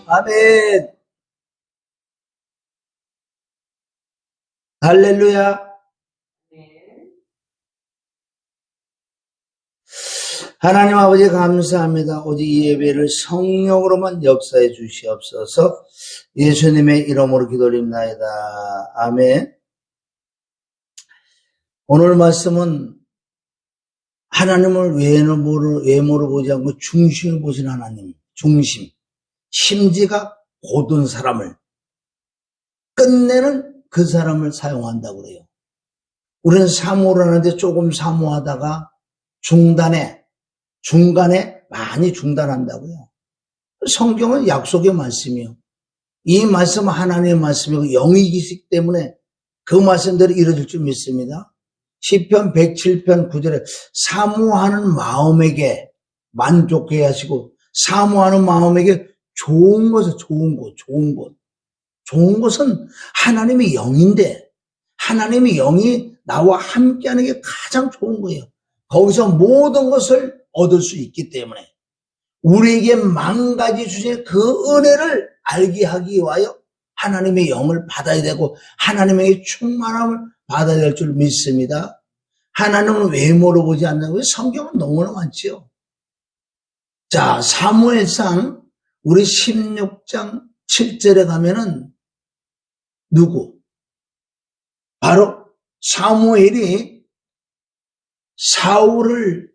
아멘. 할렐루야. 하나님 아버지 감사합니다. 오직 이 예배를 성령으로만 역사해 주시옵소서. 예수님의 이름으로 기도드립니다. 아멘. 오늘 말씀은 하나님을 외모로 보지 않고 중심을 보신 하나님, 중심, 심지가 고든 사람을 끝내는 그 사람을 사용한다고 그래요. 우리는 사모를 하는데 조금 사모하다가 중간에 많이 중단한다고요. 성경은 약속의 말씀이요. 이 말씀은 하나님의 말씀이고 영이기시기 때문에 그 말씀대로 이루어질 줄 믿습니다. 시편 107편 9절에 사모하는 마음에게 만족해 하시고 사모하는 마음에게 좋은 것은 하나님의 영인데 하나님의 영이 나와 함께하는 게 가장 좋은 거예요. 거기서 모든 것을 얻을 수 있기 때문에 우리에게 만가지 주신 그 은혜를 알게 하기 위하여 하나님의 영을 받아야 되고 하나님의 충만함을 받아야 될 줄 믿습니다. 하나님은 외모로 보지 않는다고 성경은 너무나 많지요. 자, 사무엘상 우리 16장 7절에 가면은 누구? 바로 사무엘이 사울을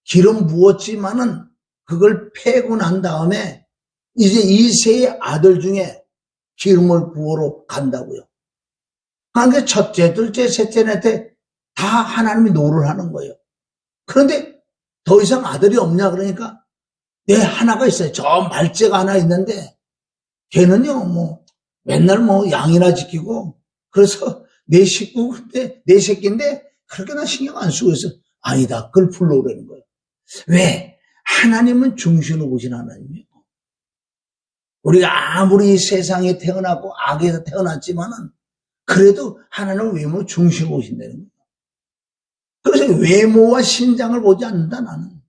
기름 부었지만은 그걸 패고 난 다음에 이제 이새의 아들 중에 기름을 부으러 간다고요. 그러니까 첫째, 둘째, 셋째, 넷째 다 하나님이 노를 하는 거예요. 그런데 더 이상 아들이 없냐 그러니까 하나가 있어요. 저 말째가 하나 있는데 걔는요 맨날 양이나 지키고 그래서 내 새끼인데 그렇게 나 신경 안 쓰고 있어. 아니다. 그걸 불러오라는 거예요. 왜? 하나님은 중심으로 보신 하나님이에요. 우리가 아무리 이 세상에 태어나고 악에서 태어났지만은 그래도 하나님은 외모 중심으로 보신다는 거예요. 그래서 외모와 신장을 보지 않는다 나는.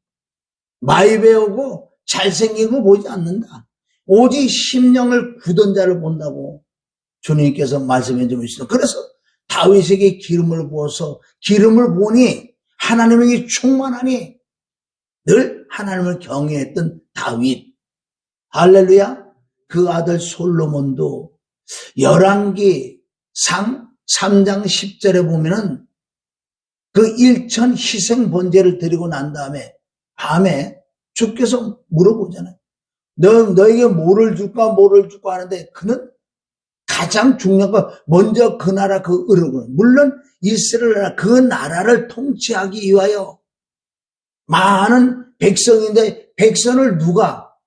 많이 배우고 잘생긴 거 보지 않는다. 오직 심령을 굳은 자를 본다고 주님께서 말씀해 주고 있어요. 그래서 다윗에게 기름을 부어서 기름을 보니 하나님에게 충만하니 늘 하나님을 경외했던 다윗. 할렐루야. 그 아들 솔로몬도 열왕기 상 3장 10절에 보면은 그 일천 희생 번제를 드리고 난 다음에 밤에 주께서 물어보잖아요. 너에게 뭐를 줄까 하는데 그는 가장 중요한 건 먼저 그 나라 그 의를 물론 이스라엘 나라 그 나라를 통치하기 위하여 많은 백성인데 백성을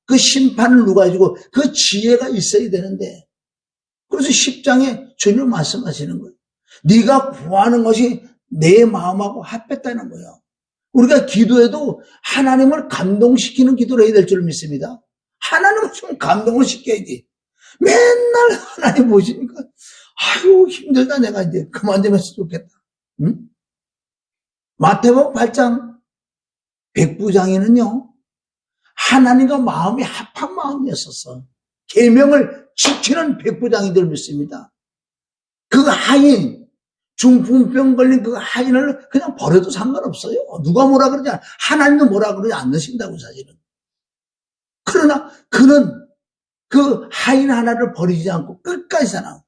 그 심판을 누가 해주고 그 지혜가 있어야 되는데 그래서 10장에 주님 말씀하시는 거예요. 네가 구하는 것이 내 마음하고 합했다는 거예요. 우리가 기도해도 하나님을 감동시키는 기도를 해야 될 줄 믿습니다. 하나님을 좀 감동을 시켜야지. 맨날 하나님 보시니까 아유 힘들다 내가 이제 그만 좀 했으면 좋겠다. 응? 마태복음 8장 백부장에는요 하나님과 마음이 합한 마음이었었어. 계명을 지키는 백부장이들 믿습니다. 그 하인 중풍병 걸린 그 하인을 그냥 버려도 상관없어요. 누가 뭐라 그러지 않아. 하나님도 뭐라 그러지 않으신다고 사실은. 그러나 그는 그 하인 하나를 버리지 않고 끝까지 살아.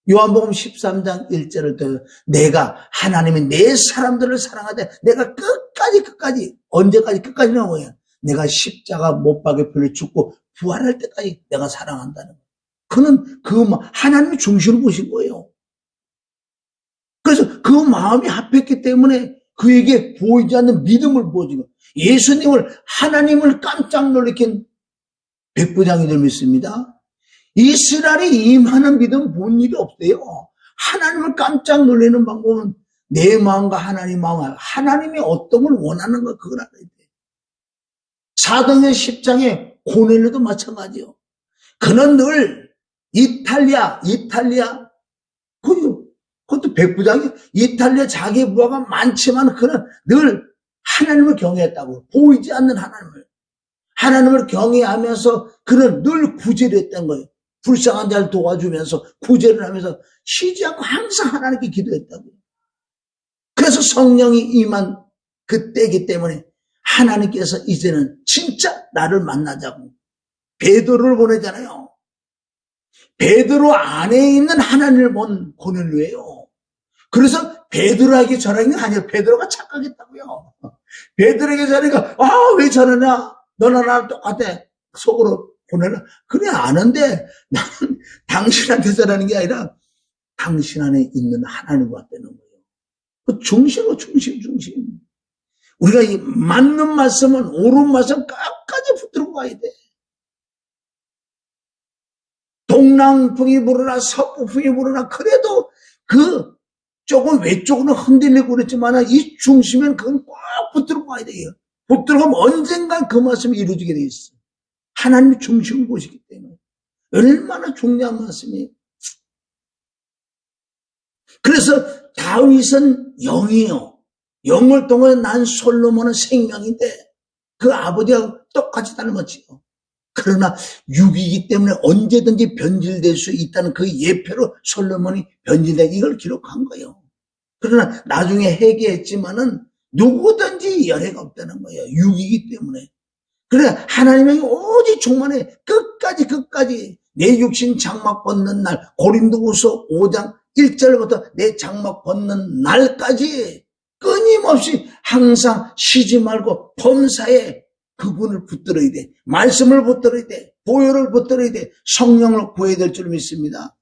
요한복음 13장 1절을 또 내가 하나님이 내 사람들을 사랑하되 내가 끝까지 언제까지 끝까지는 뭐야? 내가 십자가 못 박에 풀려 죽고 부활할 때까지 내가 사랑한다는 거예요. 그는 하나님이 중심을 보신 거예요. 그래서 그 마음이 합했기 때문에 그에게 보이지 않는 믿음을 보여준 거예요. 예수님을 하나님을 깜짝 놀래킨 백부장이들 믿습니다. 이스라엘이 임하는 믿음 본 일이 없대요. 하나님을 깜짝 놀라는 방법은 내 마음과 하나님 마음, 하나님이 어떤 걸 원하는가 그걸 알아야 돼. 사도행전 10장에 고넬료도 마찬가지요. 그는 늘 이탈리아 그것도 백부장이 이탈리아 자기 부하가 많지만 그는 늘 하나님을 경외했다고. 보이지 않는 하나님을. 하나님을 경외하면서 그는 늘 구제를 했던 거예요. 불쌍한 자를 도와주면서 구제를 하면서 쉬지 않고 항상 하나님께 기도했다고요. 그래서 성령이 임한 그때이기 때문에 하나님께서 이제는 진짜 나를 만나자고 베드로를 보내잖아요. 베드로 안에 있는 하나님을 본 고넬료예요. 그래서 베드로에게 전하는 게 아니에요. 베드로가 착각했다고요. 베드로에게 전하니까 왜 전하냐? 너나 나랑 똑같아. 속으로 고넬료. 그래 아는데 나는 당신한테 전하는 게 아니라 당신 안에 있는 하나님과 되는 거예요. 중심으로 중심. 우리가 이 맞는 말씀은 옳은 말씀 끝까지 붙들고 가야 돼. 동남풍이 불으나 서북풍이 불으나 그래도 그 조금 외쪽으로 흔들리고 그랬지만 이 중심엔 그건 꼭 붙들고 가야 돼요. 붙들고 가면 언젠간 그 말씀이 이루어지게 돼 있어. 하나님이 중심을 보시기 때문에. 얼마나 중요한 말씀이에요. 그래서 다윗은 영이에요. 영을 통해 난 솔로몬은 생명인데 그 아버지와 똑같이 닮았지요. 그러나 육이기 때문에 언제든지 변질될 수 있다는 그 예표로 솔로몬이 변질된 이걸 기록한 거예요. 그러나 나중에 회개했지만은 누구든지 열애가 없다는 거예요. 육이기 때문에. 그래 하나님의 오직 충만해 끝까지 내 육신 장막 벗는 날 고린도후서 5장 1절부터 내 장막 벗는 날까지 끊임없이 항상 쉬지 말고 범사에 그분을 붙들어야 돼. 말씀을 붙들어야 돼. 보혈을 붙들어야 돼. 성령을 구해야 될 줄 믿습니다.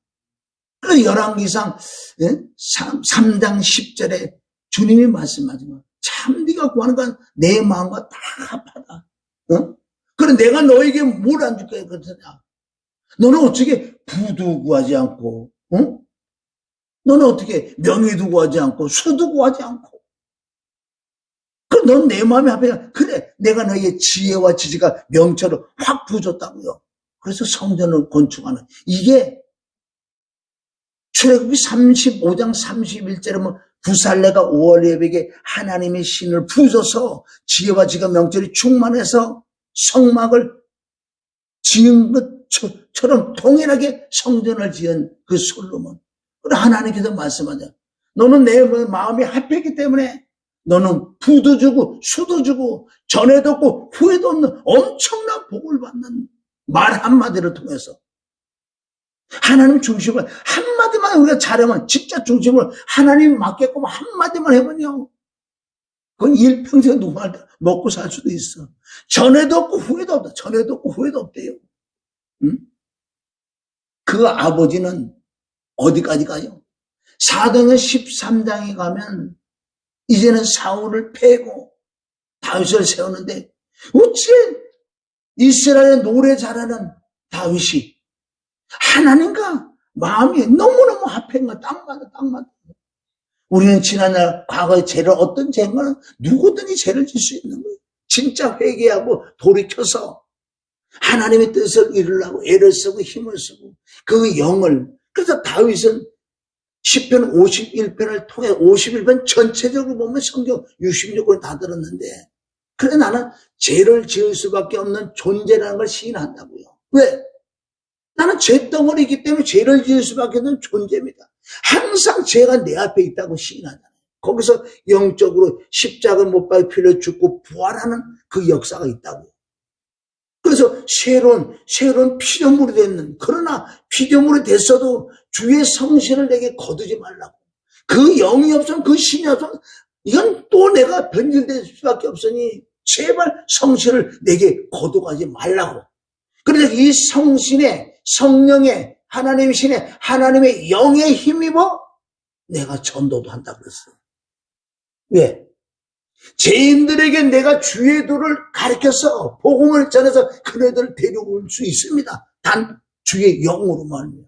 그래서 열왕기상 3장 10절에 주님이 말씀하지만 참 네가 구하는 건 내 마음과 다 합하다. 그래 내가 너에게 뭘 안 줄까 그러냐. 너는 어떻게 부도 구하지 않고 너는 어떻게 명예도 구하지 않고 수도 구하지 않고 그럼 넌 내 마음에 합해. 그래 내가 너에게 지혜와 지식과 명철을 확 부어줬다고요. 그래서 성전을 건축하는 이게 출애굽기 35장 31절에 보면 부살레가 오홀리압에게 하나님의 신을 부어줘서 지혜와 지식과 명철이 충만해서 성막을 지은 것처럼 동일하게 성전을 지은 그 솔로몬. 그래 하나님께서 말씀하자. 너는 내 마음이 합했기 때문에 너는 부도 주고 수도 주고 전에도 없고 후에도 없는 엄청난 복을 받는 말 한마디를 통해서 하나님 중심을 한마디만 우리가 잘하면 진짜 중심을 하나님 맡겠고 한마디만 해보면요. 그건 일평생 누구한테 먹고 살 수도 있어. 전에도 없고 후에도 없다. 전에도 없고 후에도 없대요. 응? 그 아버지는 어디까지 가요? 사도행전 13장에 가면 이제는 사울을 패고 다윗을 세우는데 어째 이스라엘의 노래 잘하는 다윗이 하나님과 마음이 너무너무 합한 거 딱 맞아. 우리는 지난날 과거의 죄를 어떤 죄인가는 누구든지 죄를 질 수 있는 거예요. 진짜 회개하고 돌이켜서 하나님의 뜻을 이루려고 애를 쓰고 힘을 쓰고 그 영을 그래서 다윗은 시편 51편을 통해 51편 전체적으로 보면 성경 66권을 다 들었는데 그래 나는 죄를 지을 수밖에 없는 존재라는 걸 시인한다고요. 왜? 나는 죄덩어리이기 때문에 죄를 지을 수밖에 없는 존재입니다. 항상 죄가 내 앞에 있다고 시인하잖아요. 거기서 영적으로 십자가를 못 박아 피를 죽고 부활하는 그 역사가 있다고요. 그래서 새로운 피조물이 됐는 그러나 피조물이 됐어도 주의 성신을 내게 거두지 말라고. 그 영이 없으면 그 신이 없으면 이건 또 내가 변질될 수밖에 없으니 제발 성신을 내게 거두가지 말라고. 그래서 이 성신의 성령의 하나님의 신의 하나님의 영에 힘입어 내가 전도도 한다 그랬어요. 왜? 죄인들에게 내가 주의 도를 가르쳐서 복음을 전해서 그네들을 데려올 수 있습니다. 단 주의 영으로만요.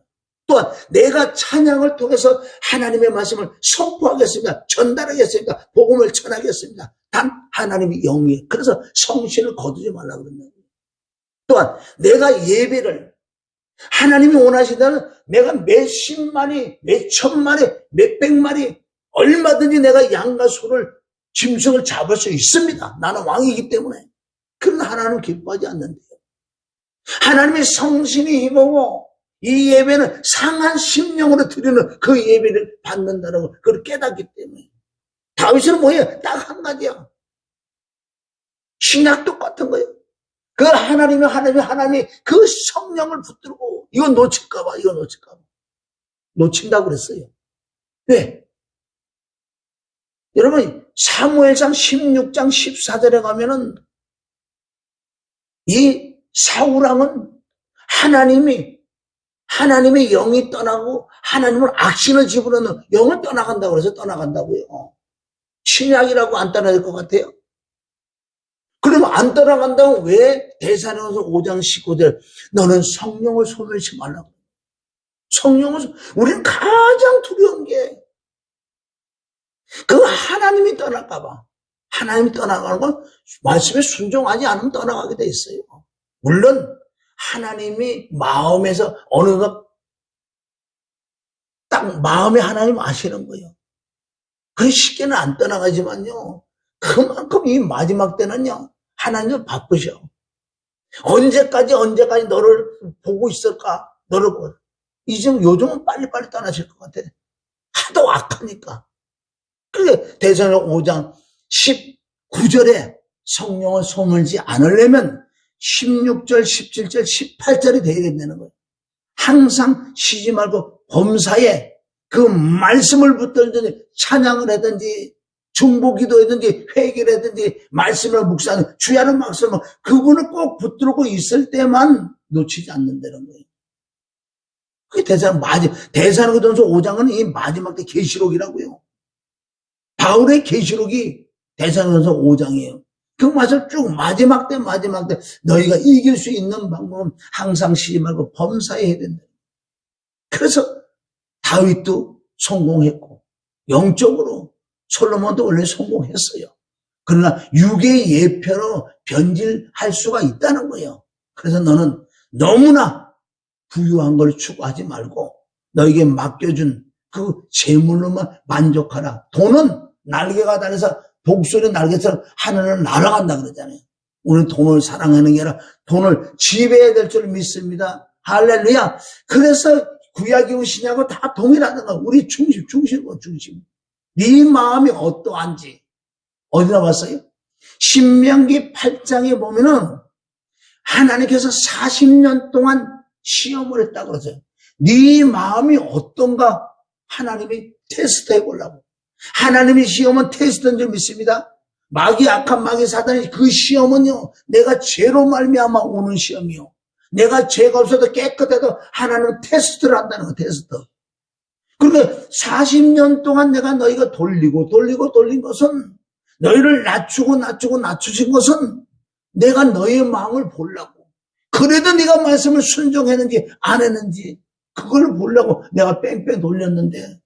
또한 내가 찬양을 통해서 하나님의 말씀을 선포하겠습니다. 전달하겠습니다. 복음을 전하겠습니다. 단 하나님의 영이에요. 그래서 성신을 거두지 말라고 그랬나요? 또한 내가 예배를 하나님이 원하시다는 내가 몇십 마리, 몇천 마리, 몇백 마리 얼마든지 내가 양과 소를 짐승을 잡을 수 있습니다. 나는 왕이기 때문에. 그런 하나님 기뻐하지 않는데요. 하나님의 성신이 임하고 이 예배는 상한 심령으로 드리는 그 예배를 받는다라고 그걸 깨닫기 때문에 다윗은 뭐예요? 딱 한 가지야. 신약 똑같은 거예요. 그 하나님이 그 성령을 붙들고 이거 놓칠까봐 놓친다고 그랬어요. 왜? 여러분 사무엘상 16장 14절에 가면은 이 사울왕은 하나님의 영이 떠나고 하나님을 악신을 집으로는 영을 떠나간다고 그래서 떠나간다고요. 신약이라고 안 떠나갈 것 같아요? 그러면 안 떠나간다고 왜 대사령서 5장 19절 너는 성령을 소멸치 말라고. 우리는 가장 두려운 게 그 하나님이 떠날까 봐. 하나님이 떠나가는 건 말씀에 순종하지 않으면 떠나가게 돼 있어요. 물론 하나님이 마음에서 어느덧 딱 마음에 하나님 아시는 거예요. 그게 쉽게는 안 떠나가지만요. 그만큼 이 마지막 때는요. 하나님은 바쁘셔. 언제까지 너를 보고 있을까? 너를 보고. 요즘은 빨리빨리 떠나실 것 같아. 하도 악하니까. 그게 대사령 5장 19절에 성령을 소멸지 않으려면 16절, 17절, 18절이 되어야된다는 거예요. 항상 쉬지 말고 범사에 그 말씀을 붙들든지 찬양을 하든지 중보기도하든지 회개를 하든지 말씀을 묵상하는 주야는 말씀을 그분을 꼭 붙들고 있을 때만 놓치지 않는다는 거예요. 그게 대사령서 5장은 이 마지막 때 계시록이라고요. 바울의 계시록이 대사령서 5장이에요. 그 맛을 쭉 마지막 때 너희가 이길 수 있는 방법은 항상 쉬지 말고 범사에 해야 된다. 그래서 다윗도 성공했고 영적으로 솔로몬도 원래 성공했어요. 그러나 육의 예표로 변질할 수가 있다는 거예요. 그래서 너는 너무나 부유한 걸 추구하지 말고 너에게 맡겨준 그 재물로만 만족하라. 돈은 날개가 달려서 독수리 날개처럼 하늘을 날아간다 그러잖아요. 우리는 돈을 사랑하는 게 아니라 돈을 지배해야 될 줄 믿습니다. 할렐루야. 그래서 구약이고 신약이고 다 동일하다는 거야. 우리 중심. 네 마음이 어떠한지. 어디나 봤어요? 신명기 8장에 보면은 하나님께서 40년 동안 시험을 했다고 그러죠. 네 마음이 어떤가 하나님이 테스트해 보려고. 하나님의 시험은 테스트인 줄 믿습니다. 악한 마귀 사단이 그 시험은요, 내가 죄로 말미암아 오는 시험이요. 내가 죄가 없어도 깨끗해도 하나님은 테스트를 한다는 거, 테스트. 그러니까 40년 동안 내가 너희가 돌린 것은 너희를 낮추신 것은 내가 너희의 마음을 보려고. 그래도 네가 말씀을 순종했는지 안 했는지 그걸 보려고 내가 뺑뺑 돌렸는데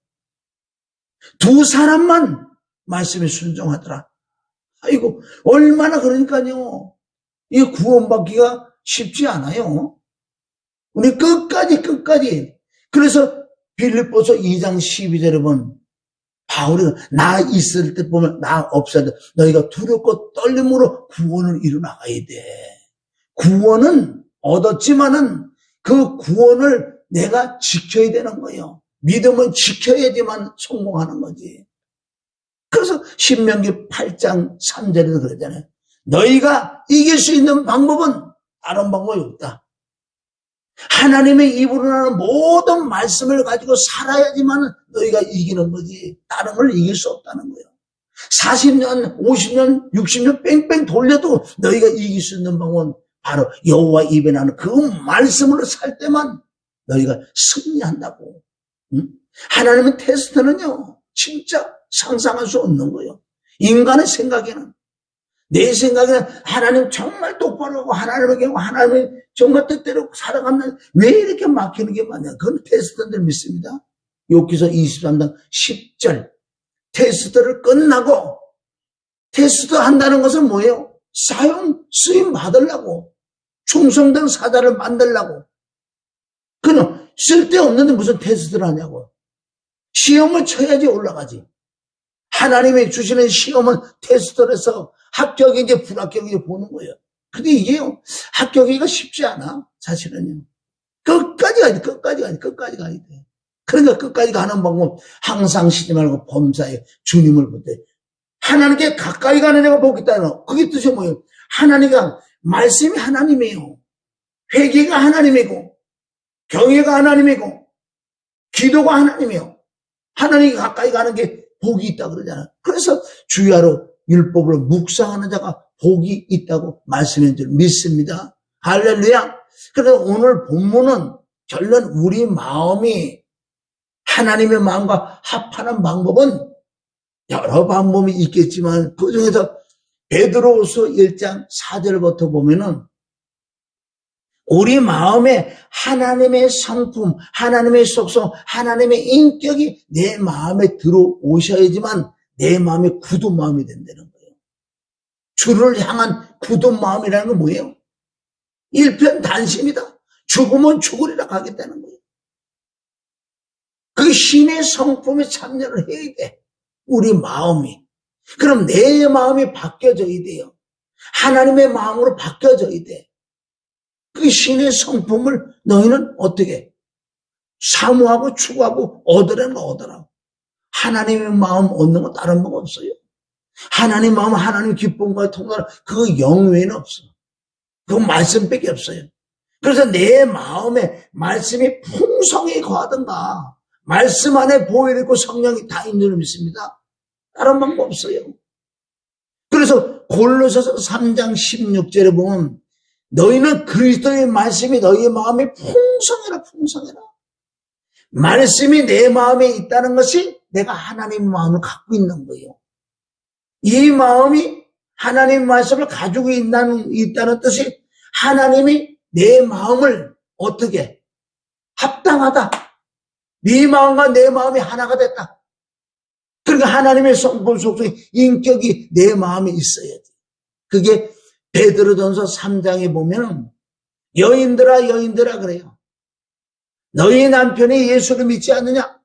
두 사람만 말씀에 순종하더라. 아이고 얼마나 그러니까요. 이 구원받기가 쉽지 않아요. 우리 끝까지 그래서 빌립보서 2장 12절에 보면 바울이 나 있을 때 보면 나 없을 때 너희가 두렵고 떨림으로 구원을 이루나가야 돼. 구원은 얻었지만은 그 구원을 내가 지켜야 되는 거예요. 믿음은 지켜야지만 성공하는 거지. 그래서 신명기 8장 3절에도 그러잖아요. 너희가 이길 수 있는 방법은 다른 방법이 없다. 하나님의 입으로 나오는 모든 말씀을 가지고 살아야지만 너희가 이기는 거지. 다른 걸 이길 수 없다는 거예요. 40년, 50년, 60년 뺑뺑 돌려도 너희가 이길 수 있는 방법은 바로 여호와 입에 나는 그 말씀으로 살 때만 너희가 승리한다고. 하나님의 테스트는요, 진짜 상상할 수 없는 거예요. 인간의 생각에는, 내 생각에는 하나님 정말 똑바로 하고 하나님의 정말 뜻대로 살아가면 왜 이렇게 막히는 게 많냐. 그건 테스트들 믿습니다. 욥기서 23장 10절. 테스트를 끝나고 테스트 한다는 것은 뭐예요? 쓰임 받으려고. 충성된 사자를 만들려고. 그는 쓸데없는데 무슨 테스트를 하냐고. 시험을 쳐야지 올라가지. 하나님이 주시는 시험은 테스트를 해서 합격인지 불합격인지 보는 거예요. 근데 이게 합격하기가 쉽지 않아, 사실은요. 끝까지 가야 돼. 그러니까 끝까지 가는 방법, 항상 쉬지 말고 범사에 주님을 볼 때, 하나님께 가까이 가는 자가 복이 있다는, 그게 뜻이 뭐예요? 하나님과, 말씀이 하나님이에요. 회개가 하나님이고, 경외가 하나님이고, 기도가 하나님이에요. 하나님께 가까이 가는 게 복이 있다 그러잖아요. 그래서 주야로 율법으로 묵상하는 자가 복이 있다고 말씀인 줄 믿습니다. 할렐루야. 그래서 오늘 본문은 결론 우리 마음이 하나님의 마음과 합하는 방법은 여러 방법이 있겠지만 그중에서 베드로후서 1장 4절부터 보면은 우리 마음에 하나님의 성품, 하나님의 속성, 하나님의 인격이 내 마음에 들어오셔야지만 내 마음이 굳은 마음이 된다는 거예요. 주를 향한 굳은 마음이라는 건 뭐예요? 일편단심이다. 죽으면 죽으리라 가겠다는 거예요. 그 신의 성품에 참여를 해야 돼. 우리 마음이. 그럼 내 마음이 바뀌어져야 돼요. 하나님의 마음으로 바뀌어져야 돼. 그 신의 성품을 너희는 어떻게 사모하고 추구하고 얻으라는 거 얻으라고. 하나님의 마음 얻는 건 다른 법 없어요. 하나님의 마음, 하나님의 기쁨과 통과를 그 영외에는 없어. 그건 말씀밖에 없어요. 그래서 내 마음에 말씀이 풍성히 거하던가 말씀 안에 보혈이 있고 성령이 다 있는 줄 믿습니다. 다른 방법 없어요. 그래서 골로새서 3장 16절에 보면 너희는 그리스도의 말씀이 너희의 마음에 풍성해라. 말씀이 내 마음에 있다는 것이 내가 하나님의 마음을 갖고 있는 거예요. 이 마음이 하나님의 말씀을 가지고 있다는 뜻이 하나님이 내 마음을 어떻게 합당하다. 네 마음과 내 마음이 하나가 됐다. 그러니까 하나님의 성품 속성이 인격이 내 마음에 있어야 돼. 그게 베드로전서 3장에 보면 여인들아 그래요. 너희 남편이 예수를 믿지 않느냐?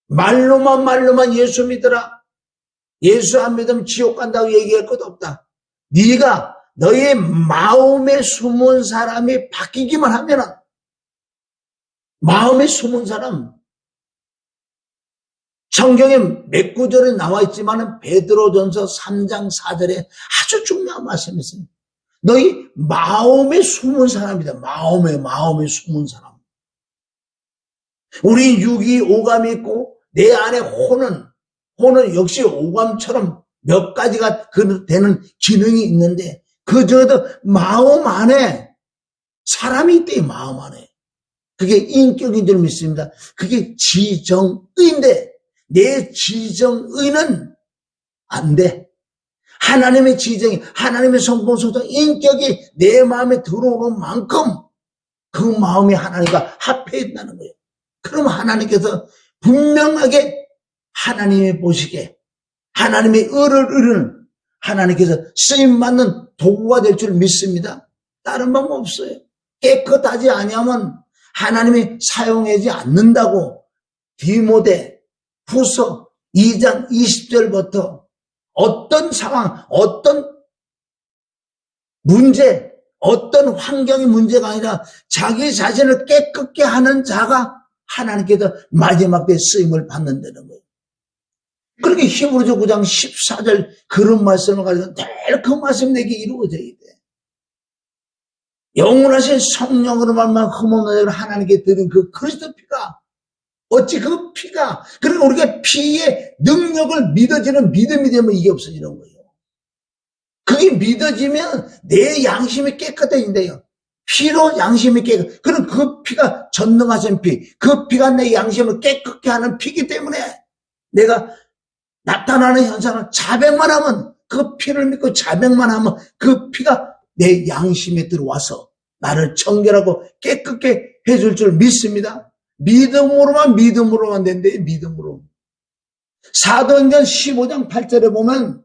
말로만 예수 믿으라. 예수 안 믿으면 지옥 간다고 얘기할 것도 없다. 네가 너의 마음에 숨은 사람이 바뀌기만 하면은 마음에 숨은 사람 성경에 몇 구절에 나와 있지만 베드로전서 3장 4절에 아주 중요한 말씀이 있어요. 너희 마음에 숨은 사람이다. 마음에 숨은 사람. 우리 육이 오감이 있고 내 안에 혼은 역시 오감처럼 몇 가지가 되는 기능이 있는데 그 중에도 마음 안에 사람이 있대. 마음 안에. 그게 인격인 줄 믿습니다. 그게 지정의인데 내 지정의는 안 돼. 하나님의 지정이, 하나님의 성품, 소정, 인격이 내 마음에 들어오는 만큼 그 마음이 하나님과 합해 있다는 거예요. 그럼 하나님께서 분명하게 하나님이 보시기에 하나님의 의를 이루는 하나님께서 쓰임받는 도구가 될 줄 믿습니다. 다른 방법 없어요. 깨끗하지 아니하면 하나님이 사용하지 않는다고 디모데 후서 2장 20절부터 어떤 상황, 어떤 문제, 어떤 환경의 문제가 아니라 자기 자신을 깨끗게 하는 자가 하나님께서 마지막 때 쓰임을 받는다는 거예요. 그렇게 히브리서 9장 14절 그런 말씀을 가지고 늘 그 말씀 내게 이루어져야 돼. 영원하신 성령으로 말미암아 흠없는 자를 하나님께 드린 그 그리스도 피가 어찌 그 피가 그러니까 우리가 피의 능력을 믿어지는 믿음이 되면 이게 없어지는 거예요. 그게 믿어지면 내 양심이 깨끗해진대요. 피로 양심이 깨끗. 그럼 그 피가 전능하신 피, 그 피가 내 양심을 깨끗게 하는 피이기 때문에 내가 나타나는 현상을 자백만 하면 그 피를 믿고 자백만 하면 그 피가 내 양심에 들어와서 나를 청결하고 깨끗게 해줄 줄 믿습니다. 믿음으로만 된대. 믿음으로. 사도행전 15장 8절에 보면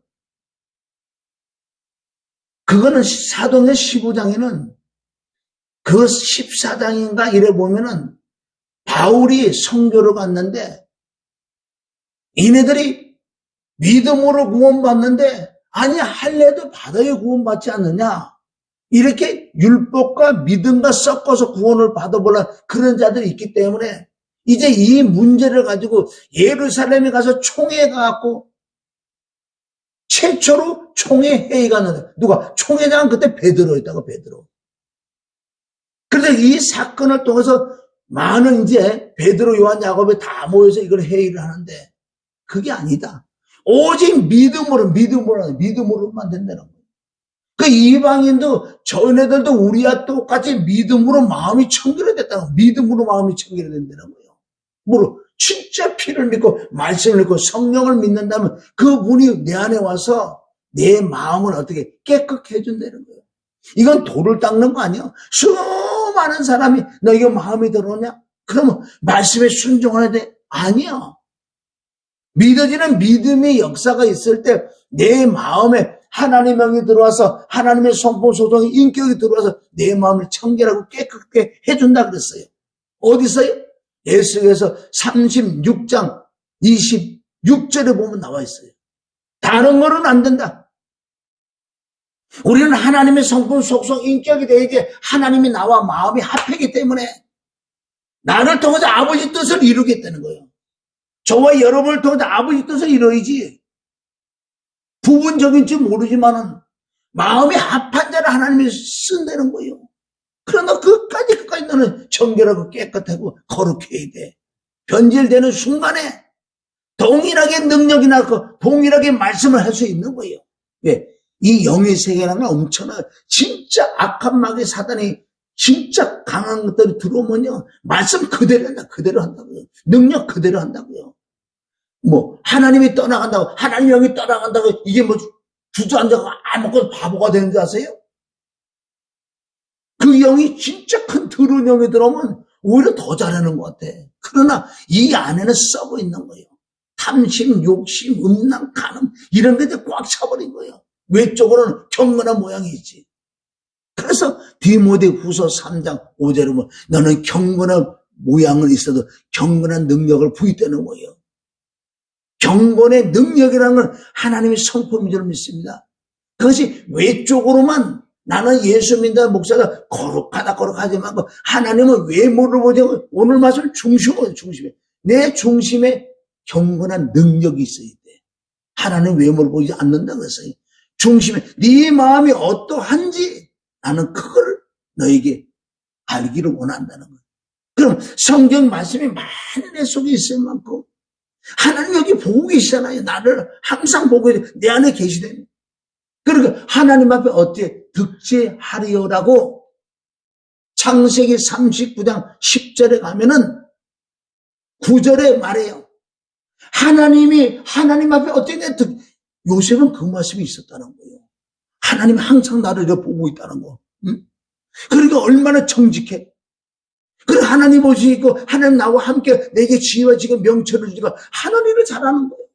그거는 사도행전 15장에는 그 14장인가 이래 보면은 바울이 선교를 갔는데 이네들이 믿음으로 구원받는데 아니 할례도 받아야 구원받지 않느냐. 이렇게 율법과 믿음과 섞어서 구원을 받아보려 그런 자들이 있기 때문에 이제 이 문제를 가지고 예루살렘에 가서 총회에 가갖고 최초로 총회 회의가 났는데 누가? 총회장은 그때 베드로였다고, 베드로. 그래서 이 사건을 통해서 많은 이제 베드로, 요한, 야곱이 다 모여서 이걸 회의를 하는데 그게 아니다. 오직 믿음으로만 된다는 거예요. 그 이방인도 저네들도 우리와 똑같이 믿음으로 마음이 청결해졌다는 거예요. 믿음으로 마음이 청결해진다는 거예요. 뭐로? 진짜 피를 믿고 말씀을 믿고 성령을 믿는다면 그분이 내 안에 와서 내 마음을 어떻게 깨끗해 준다는 거예요. 이건 돌을 닦는 거 아니야? 수많은 사람이 너에게 마음이 들어오냐? 그러면 말씀에 순종해야 돼? 아니야. 믿어지는 믿음의 역사가 있을 때 내 마음에 하나님의 영이 들어와서 하나님의 성품, 소성의 인격이 들어와서 내 마음을 청결하고 깨끗하게 해준다 그랬어요. 어디서요? 예수께서 36장 26절에 보면 나와 있어요. 다른 거는 안 된다. 우리는 하나님의 성품, 속성, 인격이 되어야지 하나님이 나와 마음이 합하기 때문에 나를 통해서 아버지 뜻을 이루겠다는 거예요. 저와 여러분을 통해서 아버지 뜻을 이루어야지. 부분적인지 모르지만은 마음이 합한 자를 하나님이 쓴다는 거예요. 그러나 끝까지 너는 정결하고 깨끗하고 거룩해야 돼. 변질되는 순간에 동일하게 능력이 나고 동일하게 말씀을 할 수 있는 거예요. 왜? 이 영의 세계라는 건 엄청나 진짜 악한 마귀 사단이 진짜 강한 것들이 들어오면요. 말씀 그대로 한다. 그대로 한다고요. 능력 그대로 한다고요. 뭐 하나님이 떠나간다고 하나님 영이 떠나간다고 이게 뭐 주저앉아서 아무것도 바보가 되는 줄 아세요? 그 영이 진짜 큰 더러운 영이 들어오면 오히려 더 잘하는 것 같아. 그러나 이 안에는 썩어 있는 거예요. 탐심, 욕심, 음란, 간음 이런 게 꽉 차버린 거예요. 외적으로는 경건한 모양이 있지. 그래서 디모데후서 3장 5절에 보면 너는 경건한 모양은 있어도 경건한 능력을 부여되는 거예요. 경건의 능력이라는 건 하나님의 성품인 줄 믿습니다. 그것이 외적으로만 나는 예수 믿는 목사가 거룩하지 말고 하나님은 외모를 보지 오늘 말씀 중심에 내 중심에 경건한 능력이 있어야 돼. 하나님 외모를 보지 않는다 그랬어요. 중심에 네 마음이 어떠한지 나는 그걸 너에게 알기를 원한다는 거예요. 그럼 성경 말씀이 많이 내 속에 있을 만큼 하나님 여기 보고 계시잖아요. 나를 항상 보고 내 안에 계시다니. 그러니까 하나님 앞에 어떻게 득제하리요라고 창세기 39장 10절에 가면은 9절에 말해요. 하나님 앞에 어떻게 요셉은 그 말씀이 있었다는 거예요. 하나님이 항상 나를 보고 있다는 거. 응? 그러니까 얼마나 정직해. 그리고 하나님 보시고 하나님 나와 함께 내게 지혜와 지금 명철을 주니까 하는 일을 잘하는 거예요.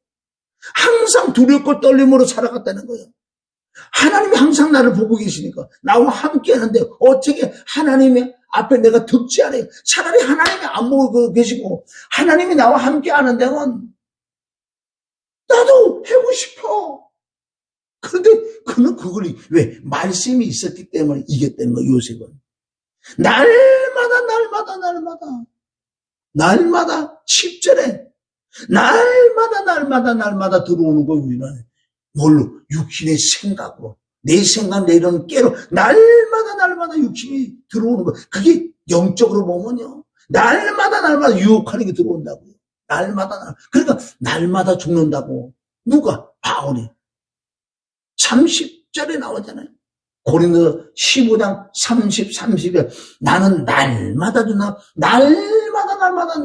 항상 두렵고 떨림으로 살아갔다는 거예요. 하나님이 항상 나를 보고 계시니까 나와 함께 하는데 어떻게 하나님의 앞에 내가 득지하래요. 차라리 하나님이 안 보고 계시고 하나님이 나와 함께 하는 데는 나도 해보고 싶어. 그런데 그는 그걸 왜? 말씀이 있었기 때문에 이겼다는 거예요. 요셉은. 날마다 10절에 날마다 들어오는 거 우리는 뭘로? 육신의 생각으로 내 생각 내려는 깨로 날마다 육신이 들어오는 거. 그게 영적으로 보면요 날마다 유혹하는 게 들어온다고요. 날마다 그러니까 날마다 죽는다고. 누가? 바울이 30절에 나오잖아요. 고린도 15장 31 나는 날마다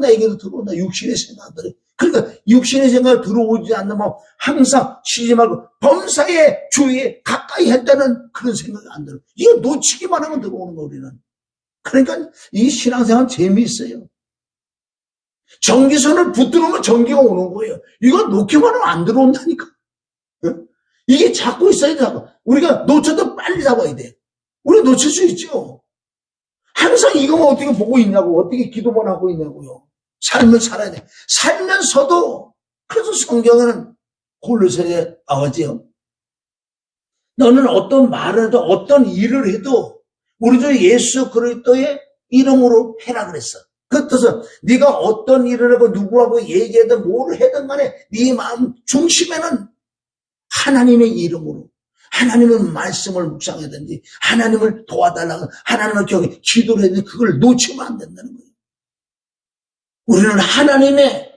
나에게도 들어온다. 육신의 생각들이. 그러니까 육신의 생각이 들어오지 않으면 항상 쉬지 말고 범사의 주위에 가까이 했다는 그런 생각이 안 들어. 이거 놓치기만 하면 들어오는 거 우리는. 그러니까 이 신앙생활 재미있어요. 전기선을 붙들으면 전기가 오는 거예요. 이거 놓기만 하면 안 들어온다니까. 이게 잡고 있어야 돼. 우리가 놓쳐도 빨리 잡아야 돼. 우리 놓칠 수 있죠. 항상 이거만 어떻게 보고 있냐고, 어떻게 기도만 하고 있냐고요. 삶을 살아야 돼. 살면서도, 그래서 성경에는 골로새에 나오지요. 너는 어떤 말을 해도 어떤 일을 해도 우리 주 예수 그리스도의 이름으로 해라 그랬어. 그 뜻은 네가 어떤 일을 하고 누구하고 얘기하든 뭘 하든 간에 네 마음 중심에는 하나님의 이름으로 하나님의 말씀을 묵상하든지 하나님을 도와달라고 하나님을 경외 기도를 했는데 그걸 놓치면 안 된다는 거예요. 우리는 하나님의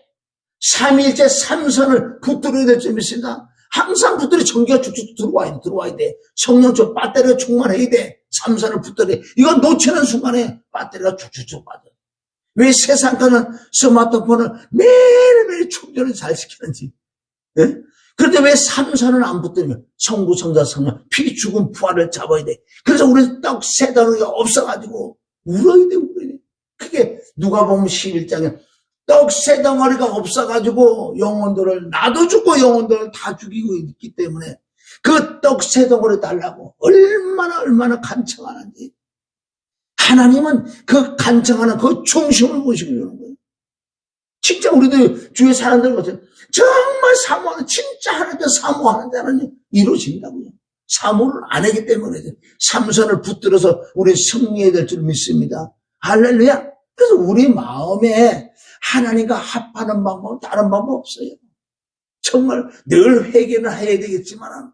삼위일체 삼선을 붙들어야 될 줄 믿습니다. 항상 붙들어 전기가 쭉쭉 들어와야 돼. 성령처럼 배터리가 충만해야 돼. 삼선을 붙들어야 돼. 이거 놓치는 순간에 배터리가 쭉쭉쭉 빠져. 왜 세상 가는 스마트폰을 매일매일 충전을 잘 시키는지. 예? 그런데 왜 삼선을 안 붙들면 성부, 성자, 성령, 피, 죽음, 부활을 잡아야 돼. 그래서 우리는 떡 세 덩어리가 없어가지고 울어야 돼. 그게 누가 보면 11장에 떡 세 덩어리가 없어가지고 영혼들을 나도 죽고 영혼들을 다 죽이고 있기 때문에 그 떡 세 덩어리 달라고 얼마나 간청하는지. 하나님은 그 간청하는 그 중심을 보시고 이러는 거예요. 진짜 우리도 주위의 사람들 같은 정말 사모하는 진짜 하나님께 사모하는 자는 이루어진다고요. 사모를 안 하기 때문에 삼선을 붙들어서 우리 승리해야 될 줄 믿습니다. 할렐루야. 그래서 우리 마음에 하나님과 합하는 방법은 다른 방법 없어요. 정말 늘 회개는 해야 되겠지만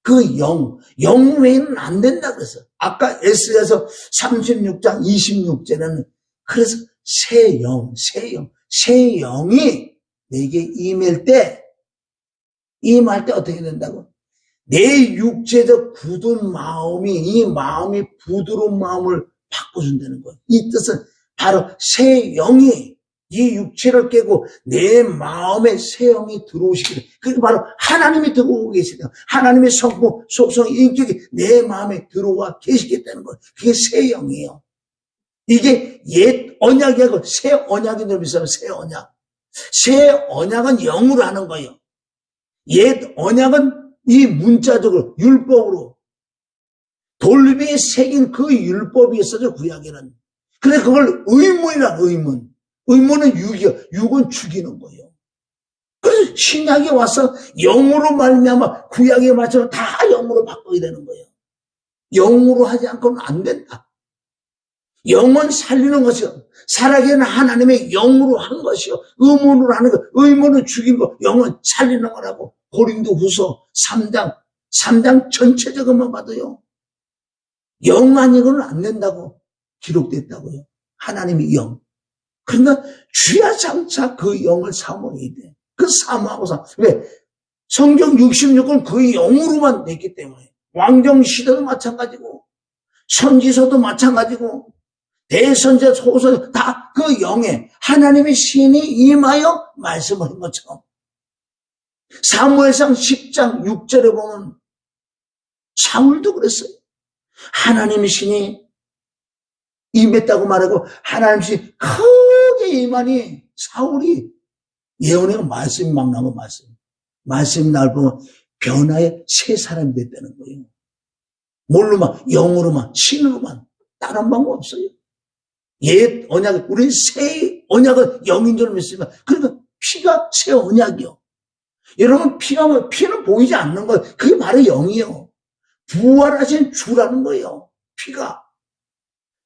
그 영 외에는 안 된다 그래서 아까 에스겔서 36장 26절에는 그래서 새 영이 내게 임할 때 어떻게 된다고? 내 육체적 굳은 마음이 이 마음이 부드러운 마음을 바꿔준다는 거예요. 이 뜻은 바로 새 영이 이 육체를 깨고 내 마음에 새 영이 들어오시기를. 그게 바로 하나님이 들어오고 계시다. 하나님의 성품, 속성, 인격이 내 마음에 들어와 계시겠다는 거예요. 그게 새 영이에요. 이게 옛 언약이고 새 언약인 줄 믿으면 새 언약. 새 언약은 영으로 하는 거예요. 옛 언약은 이 문자적으로 율법으로 돌비에 새긴 그 율법이 있어서 구약에는. 근데 그걸 의문이라 의문. 의문은 육이요. 육은 죽이는 거예요. 그래서 신약이 와서 영으로 말미암아 구약에 맞춰서 다 영으로 바꿔야 되는 거예요. 영으로 하지 않고는 안 된다. 영은 살리는 것이요. 살아계는 하나님의 영으로 한 것이요. 의문으로 하는 것. 의문은 죽인 거. 영은 살리는 거라고. 고린도후서 3장 전체적으로만 봐도요. 영 아니고는 안 된다고 기록됐다고요. 하나님의 영. 그러니까 주야장차 그 영을 사모해야 돼. 그 사모하고서. 왜? 성경 66권 그 영으로만 됐기 때문에. 왕정시대도 마찬가지고 선지서도 마찬가지고 대선자 소설 다 그 영에 하나님의 신이 임하여 말씀을 한 것처럼 사무엘상 10장 6절에 보면 사울도 그랬어요. 하나님의 신이 임했다고 말하고 하나님의 신이 크게 임하니 사울이 예언의 말씀이 막 나오고 말씀이 나올 보면 변화의 새 사람이 됐다는 거예요. 뭘로만? 영으로만, 신으로만. 다른 방법 없어요. 옛 언약, 우리 새 언약은 영인 줄 믿습니다. 그러니까 피가 새 언약이요. 여러분, 피는 보이지 않는 거예요. 그게 바로 영이요. 부활하신 주라는 거예요. 피가.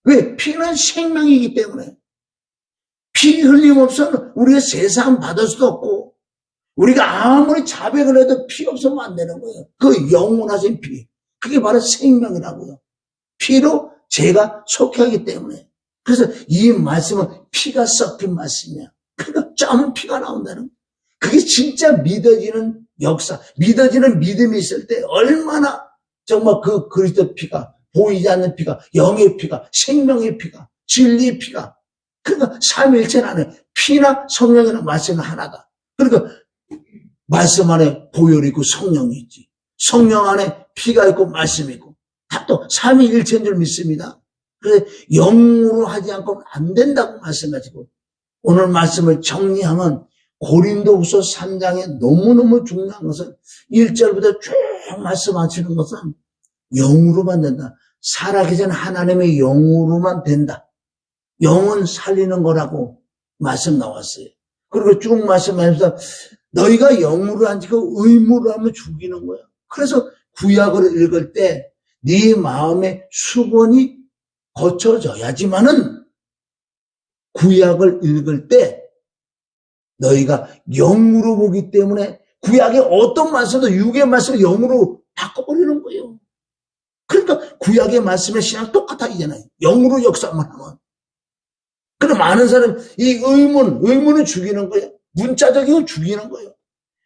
왜? 피는 생명이기 때문에. 피 흘림 없으면 우리가 세상 받을 수도 없고, 우리가 아무리 자백을 해도 피 없으면 안 되는 거예요. 그 영원하신 피. 그게 바로 생명이라고요. 피로 제가 속하기 때문에. 그래서 이 말씀은 피가 섞인 말씀이야. 그러니까 짜면 피가 나온다는 거예요. 그게 진짜 믿어지는 역사, 믿어지는 믿음이 있을 때 얼마나 정말 그 그리스도 피가, 보이지 않는 피가, 영의 피가, 생명의 피가, 진리의 피가. 그러니까 삼위일체 안에 피나 성령이나 말씀은 하나다. 그러니까 말씀 안에 보혈이 있고 성령이 있지. 성령 안에 피가 있고 말씀이 있고. 다 또 삼위일체인 줄 믿습니다. 그래서 영으로 하지 않고는 안 된다고 말씀하시고 오늘 말씀을 정리하면 고린도후서 3장에 너무너무 중요한 것은 1절부터 쭉 말씀하시는 것은 영으로만 된다. 살아계신 하나님의 영으로만 된다. 영은 살리는 거라고 말씀 나왔어요. 그리고 쭉 말씀하면서 너희가 영으로 안 지고 의무로 하면 죽이는 거야. 그래서 구약을 읽을 때 네 마음에 수건이 거쳐져야지만은 구약을 읽을 때 너희가 영으로 보기 때문에 구약의 어떤 말씀도 육의 말씀을 영으로 바꿔버리는 거예요. 그러니까 구약의 말씀의 신앙 똑같아 이잖아요. 영으로 역사만 하면. 그럼 많은 사람 이 의문을 죽이는 거예요. 문자적인 죽이는 거예요.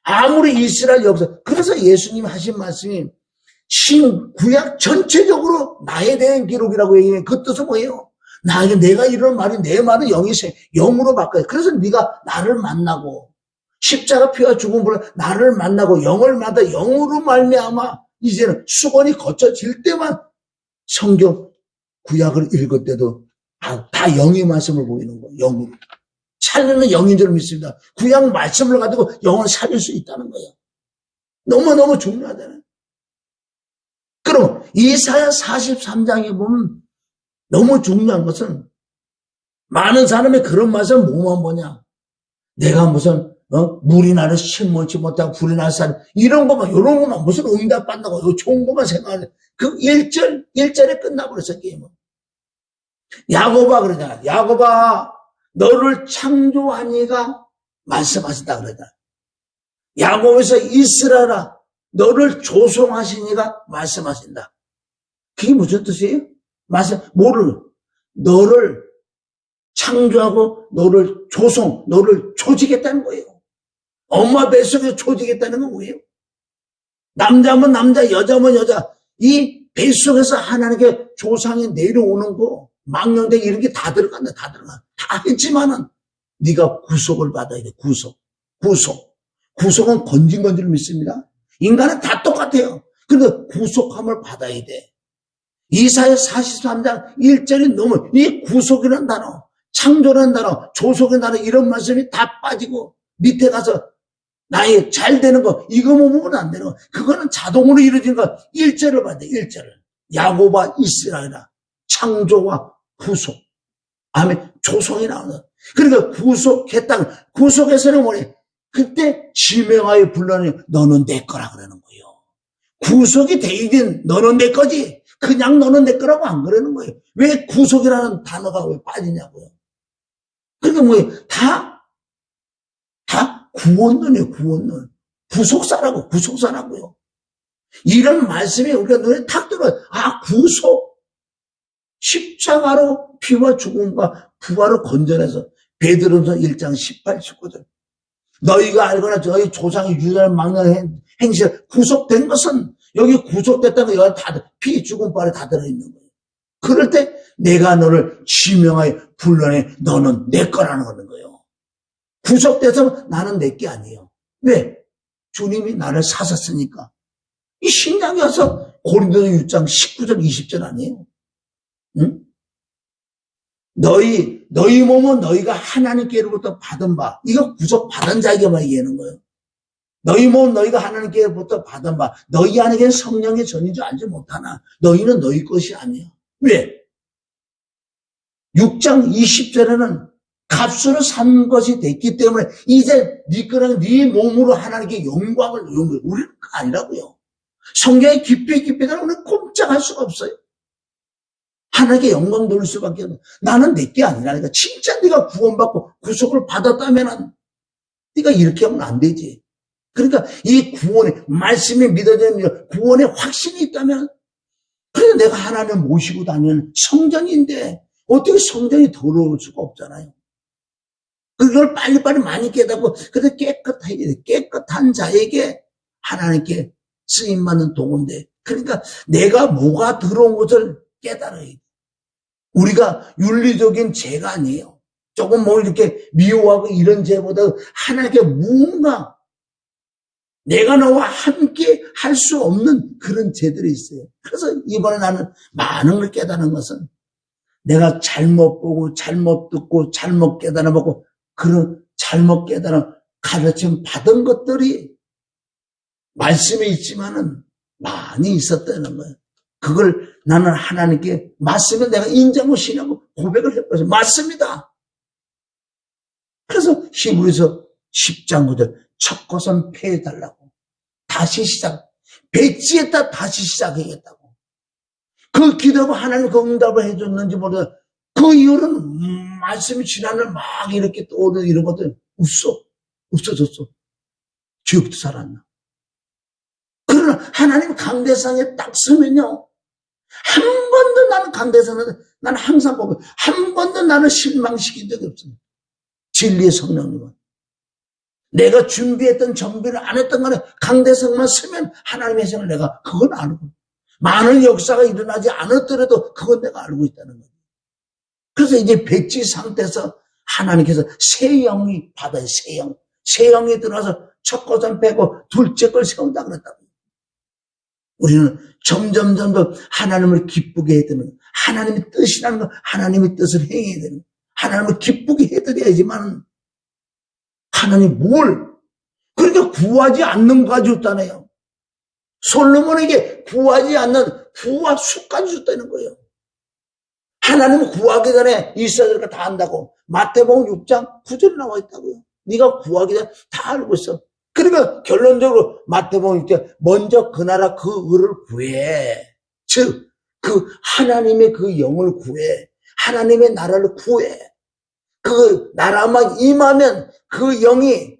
아무리 이스라엘 역사. 그래서 예수님이 하신 말씀이 구약 전체적으로 나에 대한 기록이라고 얘기해요. 그 뜻은 뭐예요? 내가 이런 말이 내 말은 영으로 바꿔요. 그래서 네가 나를 만나고 십자가 피와 죽음으로 나를 만나고 영을 만나 영으로 말미암아 이제는 수건이 거쳐질 때만 성경 구약을 읽을 때도 다 영의 말씀을 보이는 거예요. 영으로. 살리는 영인 줄 믿습니다. 구약 말씀을 가지고 영을 살릴 수 있다는 거예요. 너무너무 중요하잖아요. 그럼 이사야 43장에 보면 너무 중요한 것은 많은 사람이 그런 말씀을 뭐만 보냐. 내가 무슨 물이 나를 심원치 못하고 불이 나를 살 이런 것만 이런 것만 무슨 응답받는다고 좋은 것만 생각하는 그 1절에 끝나버렸어 게임은. 야곱아 그러잖아. 야곱아 너를 창조한 이가 말씀하신다 그러잖아. 야곱에서 이스라엘아 너를 조성하신 이가 말씀하신다. 그게 무슨 뜻이에요? 너를 창조하고 너를 너를 조직했다는 거예요. 엄마 뱃속에서 조직했다는 건 뭐예요? 남자면 남자, 여자면 여자. 이 뱃속에서 하나님께 조상이 내려오는 거, 망령되게 이런 게 다 들어간다, 다 들어가. 다 했지만은 네가 구속을 받아야 돼, 구속. 구속은 건진건지를 믿습니다. 인간은 다 똑같아요. 그런데 구속함을 받아야 돼. 이사야 43장 1절이 너무 이 구속이라는 단어, 창조라는 단어, 조속이라는 단어 이런 말씀이 다 빠지고 밑에 가서 나의 잘 되는 거 이거 보면 안 되는 거 그거는 자동으로 이루어진 거 1절을 봐야 돼. 1절을. 야곱아 이스라엘아 창조와 구속. 아멘. 조속이 나오는. 그러니까 구속했다. 구속에서는 뭐래? 그때 지명하여 불러내 너는 내 거라 그러는 거예요. 구속이 되이든 너는 내 거지. 그냥 너는 내 거라고 안 그러는 거예요. 왜 구속이라는 단어가 왜 빠지냐고요. 그러니까 뭐예요? 다 구원론이에요, 구원론. 구속사라고요. 이런 말씀이 우리가 눈에 탁 들어요. 구속. 십자가로 피와 죽음과 부활을 건져내서 베드로전서 1장 18, 19절. 너희가 알거나 저희 조상이 유다를 막는 행실 구속된 것은 여기 구속됐다는 거 여기 다 피, 죽음, 부활에 다 들어있는 거예요. 그럴 때 내가 너를 지명하여 불러내 너는 내 거라는 거예요. 구속돼서 나는 내 게 아니에요. 왜? 주님이 나를 사셨으니까. 이 신약에 와서 고린도서 6장 19절 20절 아니에요? 응? 너희 몸은 너희가 하나님께로부터 받은 바 이거 구속받은 자에게만 얘기하는 거예요. 너희 몸은 너희가 하나님께로부터 받은 바 너희 안에게는 성령의 전인 줄 알지 못하나 너희는 너희 것이 아니야. 왜? 6장 20절에는 값으로 산 것이 됐기 때문에 이제 네 거랑 네 몸으로 하나님께 영광을 누린 거예요. 우리는 그거 아니라고요. 성경에 깊이 들어가면 꼼짝할 수가 없어요. 하나님께 영광 돌릴 수밖에 없어요. 나는 내 게 아니라니까. 진짜 네가 구원받고 구속을 받았다면 네가 이렇게 하면 안 되지. 그러니까 이 구원의 말씀이 믿어지는 구원의 확신이 있다면 그래서 내가 하나님을 모시고 다니는 성전인데 어떻게 성전이 더러울 수가 없잖아요. 그걸 빨리빨리 많이 깨닫고 그래서 깨끗한 자에게 하나님께 쓰임받는 도구인데 그러니까 내가 뭐가 더러운 것을 깨달아야 돼. 우리가 윤리적인 죄가 아니에요. 조금 이렇게 미워하고 이런 죄보다 하나님께 뭔가 내가 너와 함께 할 수 없는 그런 죄들이 있어요. 그래서 이번에 나는 많은 걸 깨달은 것은 내가 잘못 보고 잘못 듣고 잘못 깨달아보고 그런 잘못 깨달아 가르침 받은 것들이 말씀에 있지만은 많이 있었다는 거예요. 그걸 나는 하나님께 맞으면 내가 인정하고 신하고 고백을 해버려서 맞습니다. 그래서 히브리서 10장 9절 첫 것은 폐해달라고 다시 시작. 배치했다 다시 시작하겠다고. 그 기도하고 하나님 그 응답을 해줬는지 모르겠어. 그 이후로는 말씀이 지난날 막 이렇게 떠오르는 이런 것들 없어졌어. 기억도 잘 안 나. 그러나 하나님 강대상에 딱 서면요. 한 번도 나는 강대상에 나는 항상 보면 한 번도 나는 실망시킨 적이 없습니다. 진리의 성령님은. 내가 준비했던 정비를 안 했던 간에 강대상만 서면 하나님의 생을 내가 그건 알고. 많은 역사가 일어나지 않았더라도 그건 내가 알고 있다는 거예요. 그래서 이제 백지 상태에서 하나님께서 새 영이 받아요. 새 영. 새 영이 들어와서 첫 것은 빼고 둘째 걸 세운다 그랬다고. 우리는 점점 하나님을 기쁘게 해드리는 하나님의 뜻이라는 거, 하나님의 뜻을 행해야 되는 하나님을 기쁘게 해드려야지만 하나님 뭘 그러니까 구하지 않는 거 가졌잖아요. 솔로몬에게 구하지 않는 부와 숫까지 줬다는 거예요. 하나님은 구하기 전에 이스라엘가 다 안다고. 마태복음 6장 9절에 나와 있다고요. 네가 구하기 전에 다 알고 있어. 그러니까 결론적으로 마태복음 6장 먼저 그 나라 그 의를 구해. 즉 그 하나님의 그 영을 구해. 하나님의 나라를 구해. 그 나라만 임하면 그 영이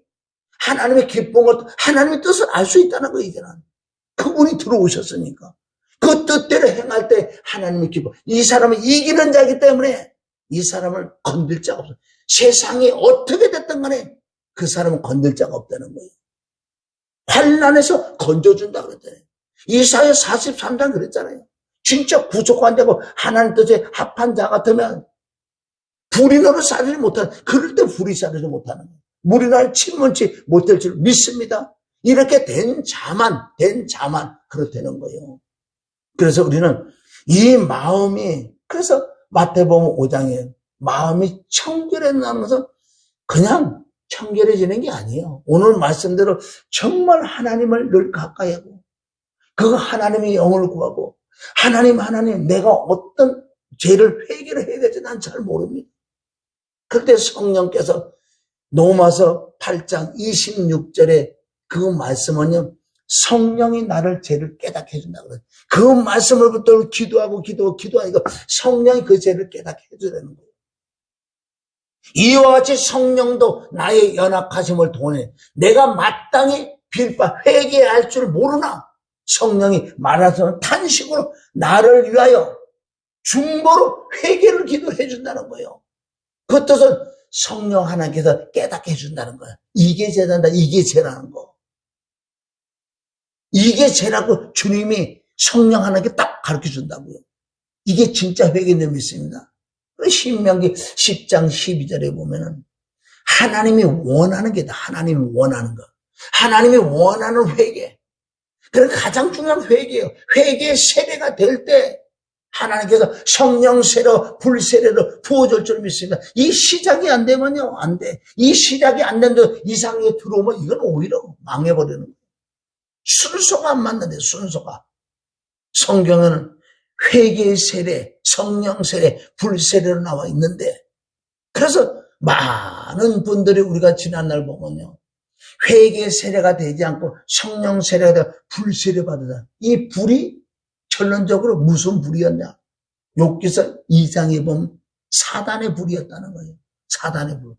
하나님의 기쁨을 하나님의 뜻을 알 수 있다는 거예요. 이제는. 그분이 들어오셨으니까. 그 뜻대로 행할 때 하나님의 기쁨. 이 사람은 이기는 자이기 때문에 이 사람을 건들 자가 없어. 세상이 어떻게 됐든 간에 그 사람은 건들 자가 없다는 거예요. 환난에서 건져준다 그랬잖아요. 이사야 43장 그랬잖아요. 진짜 구속한 자고 하나님 뜻에 합한 자 같으면 불이 너를 사르지 못하는, 그럴 때 불이 사르지 못하는 거예요. 물이 나를 침문치 못할 줄 믿습니다. 이렇게 된 자만 그렇다는 거예요. 그래서 우리는 이 마음이, 그래서 마태복음 5장에 마음이 청결해지면서 그냥 청결해지는 게 아니에요. 오늘 말씀대로 정말 하나님을 늘 가까이 하고, 그 하나님의 영을 구하고, 하나님, 내가 어떤 죄를 회개를 해야 될지 난 잘 모릅니다. 그때 성령께서 로마서 8장 26절에 그 말씀은요, 성령이 나를 죄를 깨닫게 해준다 그래요. 그 말씀을 붙들고 기도하니까 성령이 그 죄를 깨닫게 해주라는 거예요. 이와 같이 성령도 나의 연약하심을 도내 내가 마땅히 빌바 회개할 줄 모르나 성령이 말하서는 탄식으로 나를 위하여 중보로 회개를 기도해 준다는 거예요. 그 뜻은 성령 하나님께서 깨닫게 해준다는 거예요. 이게 죄다, 이게 죄라는 거. 이게 죄라고 주님이 성령 하나님께 딱 가르쳐 준다고요. 이게 진짜 회개는 믿습니다. 신명기 10장 12절에 보면은 하나님이 원하는 게다. 하나님이 원하는 거. 하나님이 원하는 회개. 그래서 가장 중요한 회개예요. 회개의 세례가 될 때 하나님께서 성령 세례, 불 세례로 부어줄 줄 믿습니다. 이 시작이 안 되면요, 안 돼. 이 시작이 안 되는데 이상하게 들어오면 이건 오히려 망해버리는 거예요. 순서가 안 맞는데, 순서가. 성경에는 회개의 세례, 성령 세례, 불 세례로 나와 있는데, 그래서 많은 분들이 우리가 지난날 보면요, 회개의 세례가 되지 않고 성령 세례가 되고 불 세례 받으다. 이 불이 결론적으로 무슨 불이었냐? 욥기서 2장에 보면 사단의 불이었다는 거예요. 사단의 불.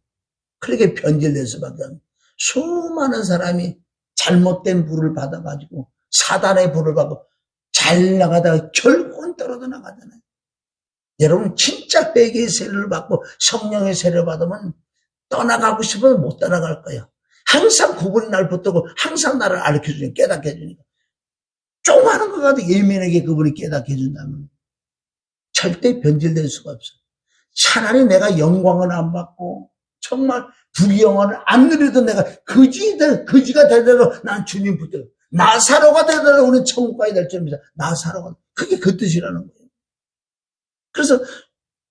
그렇게 변질될 수밖에 없는. 수많은 사람이 잘못된 불을 받아가지고 사단의 불을 받고 잘 나가다가 결국은 떨어져 나가잖아요. 여러분 진짜 회개의 세례를 받고 성령의 세례를 받으면 떠나가고 싶으면 못 떠나갈 거예요. 항상 구분이 날 붙들고 항상 나를 가르쳐주니까 깨닫게 해주니까. 조그마한 거 가도 예민하게 그분이 깨닫게 해준다면 절대 변질될 수가 없어요. 차라리 내가 영광을 안 받고 정말 부귀영화를 안 누려도 내가 거지가 되더라도 난 주님 붙들어. 나사로가 되더라도 우리는 천국 가야 될 줄입니다. 나사로가. 그게 그 뜻이라는 거예요. 그래서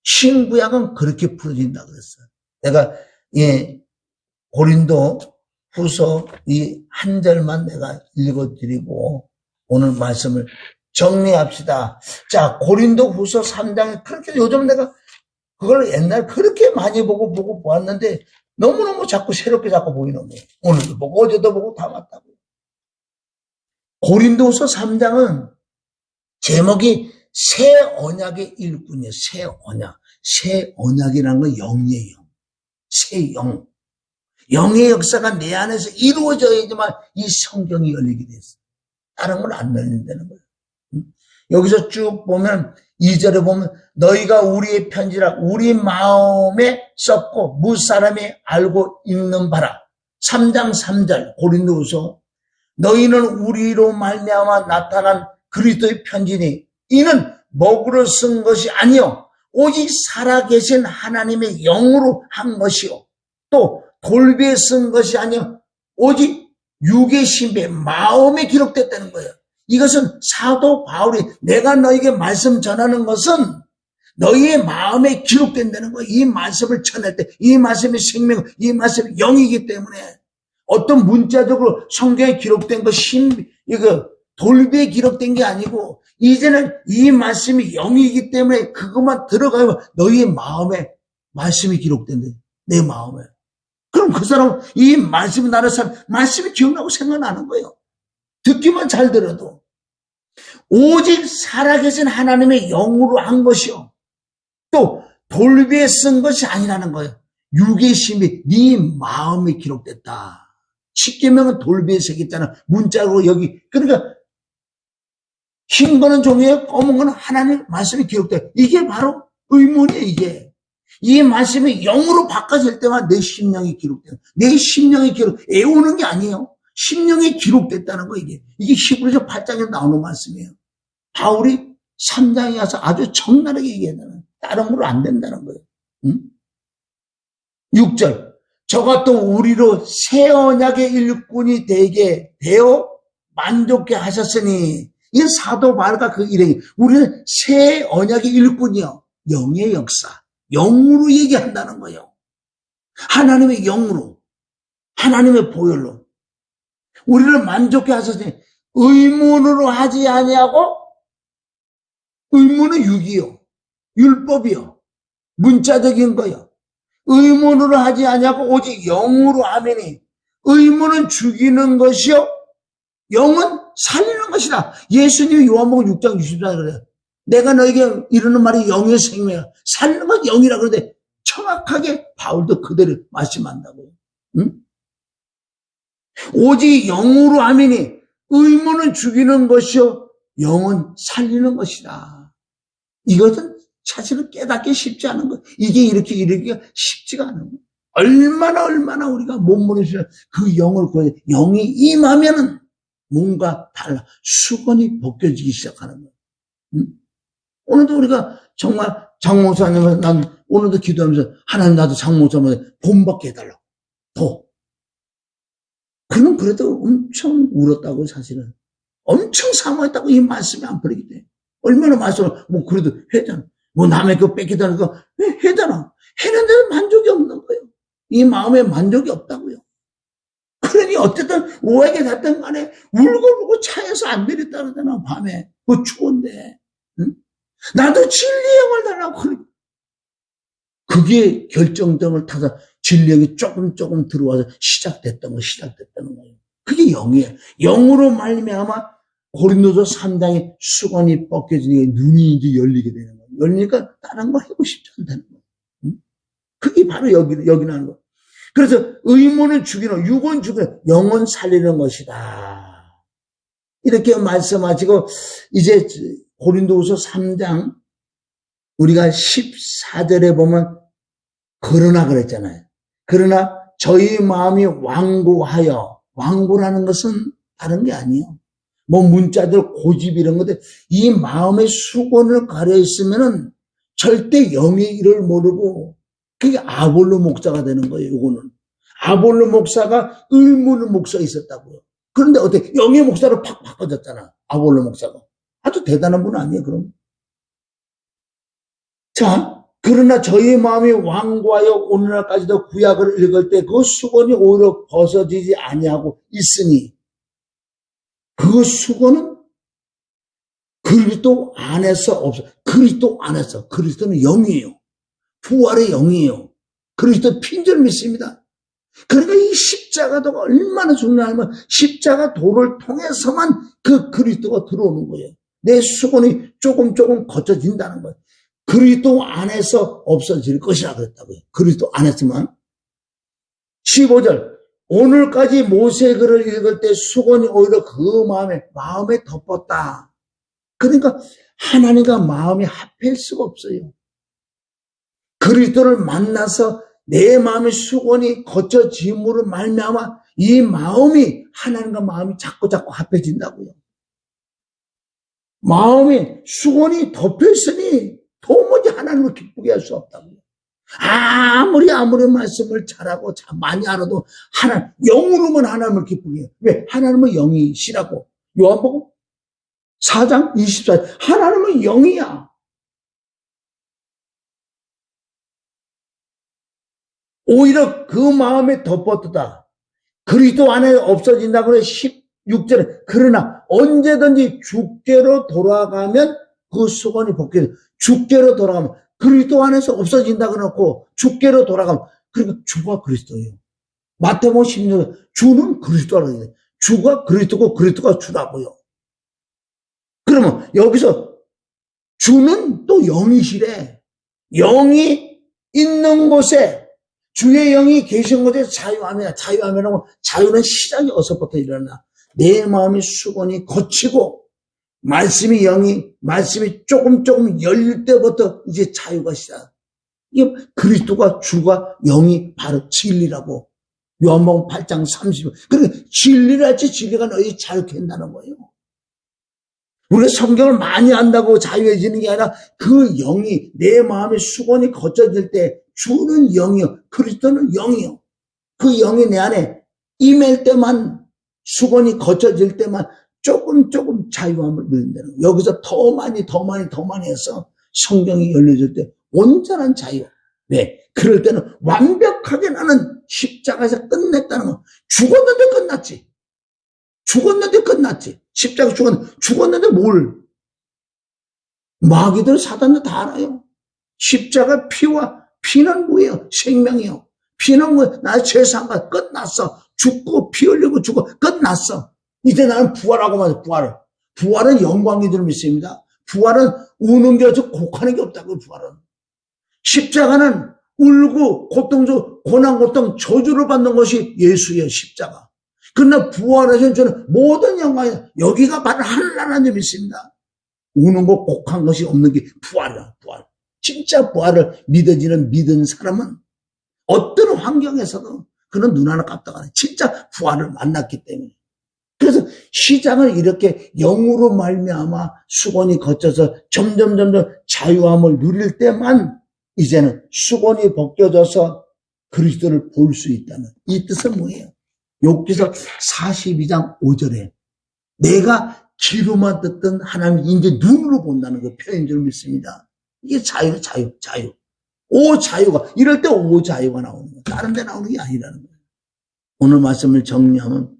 신구약은 그렇게 풀어진다 그랬어요. 내가 고린도 후서 이 한 절만 내가 읽어드리고 오늘 말씀을 정리합시다. 자, 고린도 후서 3장에 그렇게 요즘 내가 그걸 옛날 그렇게 많이 보고 보았는데 너무너무 자꾸 새롭게 자꾸 보이는 거예요. 오늘도 보고 어제도 보고 다 맞다고. 고린도후서 3장은 제목이 새 언약의 일꾼이에요. 새 언약. 새 언약이라는 건 영이에요. 새 영. 영의 역사가 내 안에서 이루어져야지만 이 성경이 열리게 됐어요. 다른 건 안 열린다는 거예요. 여기서 쭉 보면 2절에 보면 너희가 우리의 편지라 우리 마음에 썼고 무사람이 알고 읽는 바라. 3장 3절 고린도후서 너희는 우리로 말미암아 나타난 그리스도의 편지니 이는 먹으로 쓴 것이 아니요 오직 살아계신 하나님의 영으로 한 것이요 또 돌비에 쓴 것이 아니요 오직 육의 신비의 마음에 기록됐다는 거예요. 이것은 사도 바울이 내가 너에게 말씀 전하는 것은 너희의 마음에 기록된다는 거예요. 이 말씀을 전할 때 이 말씀이 생명, 이 말씀이 영이기 때문에 어떤 문자적으로 성경에 기록된 것 이거 돌비에 기록된 게 아니고 이제는 이 말씀이 영이기 때문에 그것만 들어가면 너희의 마음에 말씀이 기록된다. 내 마음에. 그럼 그 사람은 이 말씀이 나를 말씀이 기억나고 생각나는 거예요. 듣기만 잘 들어도. 오직 살아계신 하나님의 영으로 한 것이요. 또 돌비에 쓴 것이 아니라는 거예요. 육의 심이 네 마음에 기록됐다. 십계명은 돌비에 새겼잖아. 문자로 여기. 그러니까 흰 거는 종이에요. 검은 거는 하나님 말씀이 기록돼. 이게 바로 의문이에요. 이게. 이 말씀이 영으로 바꿔질 때만 내 심령이 기록돼요. 내 심령이 애우는 게 아니에요. 심령이 기록됐다는 거 이게. 이게 히브리서 8장에 나오는 말씀이에요. 바울이 3장에 와서 아주 적나라하게 얘기하잖아요. 다른 걸로 안 된다는 거예요. 응? 6절. 저가 또 우리로 새 언약의 일꾼이 되게 되어 만족해 하셨으니 이 사도 바울과 그 일행이 우리는 새 언약의 일꾼이요. 영의 역사. 영으로 얘기한다는 거예요. 하나님의 영으로. 하나님의 보혈로. 우리를 만족해 하셨으니 의문으로 하지 아니하고 의문은 육이요. 율법이요. 문자적인 거요. 의문으로 하지 아니하고 오직 영으로 하매니 의문은 죽이는 것이요. 영은 살리는 것이다. 예수님이 요한복음 6장 64절에 그래요. 내가 너에게 이르는 말이 영의 생명이야. 살리는 건 영이라 그러는데 정확하게 바울도 그대로 말씀한다고요. 응? 오직 영으로 하매니 의문은 죽이는 것이요. 영은 살리는 것이다. 이것은 사실은 깨닫기 쉽지 않은 거예요. 이게 이렇게 이르기가 쉽지가 않은 거예요. 얼마나 우리가 몸부림치는 그 영을 구해야 영이 임하면은 뭔가 달라. 수건이 벗겨지기 시작하는 거예요. 응? 오늘도 우리가 정말 장목사님은 난 오늘도 기도하면서 하나님 나도 장목사님한테 본받게 해달라고. 더. 그는 그래도 엄청 울었다고 사실은. 엄청 사모했다고 이 말씀이 안 버리기 때문에. 얼마나 말씀을 뭐 그래도 했잖아. 뭐 남의 거 뺏기다는 거 했잖아. 했는데도 만족이 없는 거예요. 이 마음에 만족이 없다고요. 그러니 어쨌든 오해게 됐든 간에 울고 차에서 안 내렸다 그러잖아. 밤에. 그 추운데. 응? 나도 진리의 영을 달라고. 그게 결정점을 타서 진리의 조금 들어와서 시작됐던 거예요. 그게 영이에요. 영으로 말미암아 고린도서 3장에 수건이 벗겨지니까 눈이 이제 열리게 되는 거예요. 열리니까 다른 거 하고 싶지 않다는 거예요. 응? 그게 바로 여기 나는 거예요. 그래서 의문은 죽이는, 육은 죽이는, 영은 살리는 것이다. 이렇게 말씀하시고 이제 고린도후서 3장 우리가 14절에 보면 그러나 그랬잖아요. 그러나 저희 마음이 완고하여, 완고라는 것은 다른 게 아니에요. 뭐 문자들 고집 이런 것들, 이 마음의 수건을 가려 있으면은 절대 영의 일을 모르고 그게 아볼로 목사가 되는 거예요. 이거는 아볼로 목사가 의문의 목사가 있었다고요. 그런데 어떻게 영의 목사로 팍 바꿔졌잖아. 아볼로 목사가 아주 대단한 분 아니에요. 그럼 자, 그러나 저희 마음이 완고하여 오늘날까지도 구약을 읽을 때 그 수건이 오히려 벗어지지 아니하고 있으니 그 수건은 그리스도 안에서 없어. 그리스도 안에서. 그리스도는 영이에요. 부활의 영이에요. 그리스도 핀줄 믿습니다. 그러니까 이 십자가도가 얼마나 중요하면 십자가 도를 통해서만 그 그리스도가 들어오는 거예요. 내 수건이 조금 거쳐진다는 거예요. 그리스도 안에서 없어질 것이라 그랬다고요. 그리스도 안에서만. 15절. 오늘까지 모세글을 읽을 때 수건이 오히려 그 마음에 덮었다. 그러니까 하나님과 마음이 합할 수가 없어요. 그리스도를 만나서 내 마음의 수건이 거쳐짐으로 말미암아 이 마음이 하나님과 마음이 자꾸 합해진다고요. 마음이 수건이 덮여있으니 도무지 하나님을 기쁘게 할 수 없다고요. 아무리 말씀을 잘하고 많이 알아도 영으로만 하나님을 기쁘게 해요. 왜? 하나님은 영이시라고. 요한복음 4장 24절. 하나님은 영이야. 오히려 그 마음에 덮어두다. 그리스도 안에 없어진다 그래. 16절에. 그러나 언제든지 주께로 돌아가면 그 수건이 벗겨져. 주께로 돌아가면 그리스도 안에서 없어진다 그래놓고 주께로 돌아가면 그러니까 주가 그리스도예요. 마태복음 16절 주는 그리스도라고 해요. 주가 그리스도고 그리스도가 주라고요. 그러면 여기서 주는 또 영이시래. 영이 있는 곳에 주의 영이 계신 곳에 자유하며 자유는 시작이 어디서부터 일어나. 내 마음의 수건이 거치고 말씀이 조금 열릴 때부터 이제 자유가 시작. 이게 그리스도가 주가 영이 바로 진리라고. 요한복음 8장 30절. 그러니까 진리를 할지 진리가 너희 자유케 한다는 거예요. 우리가 성경을 많이 안다고 자유해지는 게 아니라 그 영이 내 마음의 수건이 거쳐질 때 주는 영이요. 그리스도는 영이요. 그 영이 내 안에 임할 때만 수건이 거쳐질 때만 조금 자유함을 누린다는 거예요. 여기서 더 많이 해서 성경이 열려질 때 온전한 자유. 왜? 그럴 때는 완벽하게 나는 십자가에서 끝냈다는 거. 죽었는데 끝났지. 십자가 죽었는데 뭘? 마귀들 사단들 다 알아요. 십자가 피는 뭐예요? 생명이요. 피는 뭐? 나의 죄상과 끝났어. 죽고 피 흘리고 죽고 끝났어. 이제 나는 부활하고 말이야. 부활은 영광이 들 믿습니다. 부활은 우는 게 아주 곡하는 게 없다고. 부활은 십자가는 울고 고난 저주를 받는 것이 예수의 십자가. 그러나 부활하신 저는 모든 영광이 여기가 바로 하나님 믿습니다. 우는 거 곡한 것이 없는 게 부활이야. 부활. 진짜 부활을 믿은 사람은 어떤 환경에서도 그는 눈 하나 깜빡하네. 진짜 부활을 만났기 때문에. 그래서 시작을 이렇게 영으로 말미암아 수건이 거쳐서 점점 자유함을 누릴 때만 이제는 수건이 벗겨져서 그리스도를 볼 수 있다는 이 뜻은 뭐예요? 욥기서 42장 5절에 내가 귀로만 듣던 하나님이 이제 눈으로 본다는 그 표현인 줄 믿습니다. 이게 자유. 오 자유가 이럴 때 오 자유가 나오는 거예요. 다른 데 나오는 게 아니라는 거예요. 오늘 말씀을 정리하면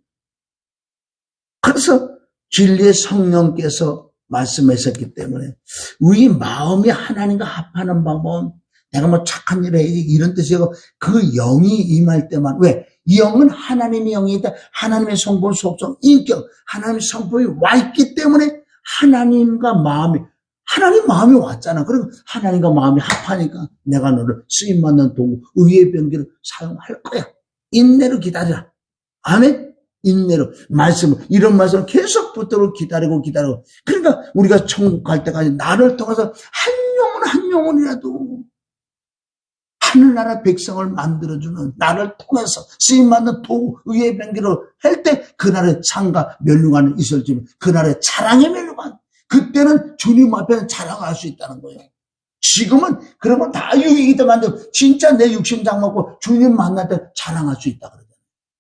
그래서 진리의 성령께서 말씀하셨기 때문에 우리 마음이 하나님과 합하는 방법은 내가 뭐 착한 일을 해야지 이런 뜻이고 그 영이 임할 때만 왜? 이 영은 하나님의 영이다. 하나님의 성품, 속성, 인격, 하나님의 성품이 와 있기 때문에 하나님 마음이 왔잖아. 그리고 하나님과 마음이 합하니까 내가 너를 쓰임받는 도구, 의의 병기를 사용할 거야. 인내로 기다리라. 아멘? 인내로. 이런 말씀을 계속 붙들고 기다리고. 그러니까 우리가 천국 갈 때까지 나를 통해서 한 영혼이라도 하늘나라 백성을 만들어주는 나를 통해서 쓰임받는 도구, 의의 병기로 할 때 그날의 상과 멸류관은 있을지만 그날의 자랑의 멸류관. 그때는 주님 앞에는 자랑할 수 있다는 거예요. 지금은 그런 건 다 유익이더만 진짜 내 육신장 먹고 주님 만날 때 자랑할 수 있다 그러잖아요.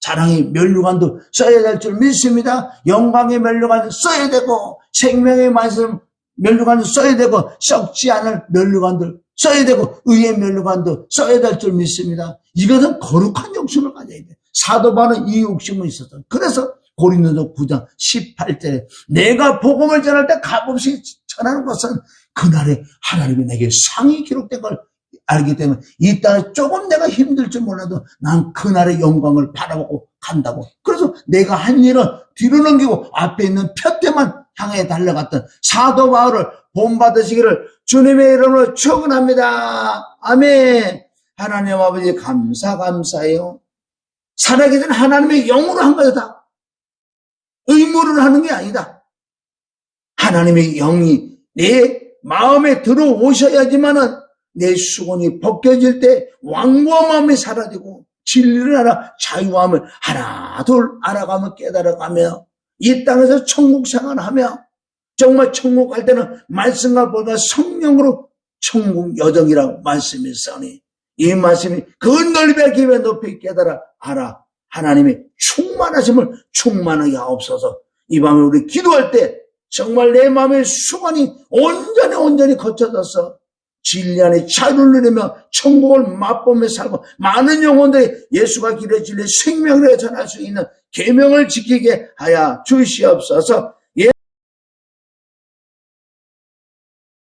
자랑의 멸류관도 써야 될 줄 믿습니다. 영광의 멸류관도 써야 되고 생명의 말씀 멸류관도 써야 되고 썩지 않을 멸류관들 써야 되고 의의 멸류관도 써야 될 줄 믿습니다. 이것은 거룩한 욕심을 가져야 돼. 사도 바울은 이 욕심은 있었어요. 그래서 고린도서 9장 18절에 내가 복음을 전할 때 값없이 전하는 것은 그날에 하나님이 내게 상이 기록된 걸 알기 때문에 이 땅에 조금 내가 힘들지 몰라도 난 그날의 영광을 바라보고 간다고. 그래서 내가 한 일은 뒤로 넘기고 앞에 있는 표대만 향해 달려갔던 사도 바울을 본받으시기를 주님의 이름으로 축원합니다. 아멘. 하나님 아버지 감사해요. 살아계신 하나님의 영으로 한 거다. 의무를 하는 게 아니다. 하나님의 영이 내 마음에 들어오셔야지만은 내 수건이 벗겨질 때 완고한 마음이 사라지고 진리를 알아 자유함을 하나 둘 알아가며 깨달아가며 이 땅에서 천국 생활하며 정말 천국 갈 때는 말씀과 보다 성령으로 천국 여정이라고 말씀이 있으니 이 말씀이 그 넓이의 깊이 높이 깨달아 알아 하나님의 충만하심을 충만하게 하옵소서. 이 밤에 우리 기도할 때 정말 내 마음의 수건이 온전히 거쳐져서 진리 안에 자유를 누리며 천국을 맛보며 살고 많은 영혼들이 예수가 길의 진리 생명을 전할 수 있는 계명을 지키게 하여 주시옵소서.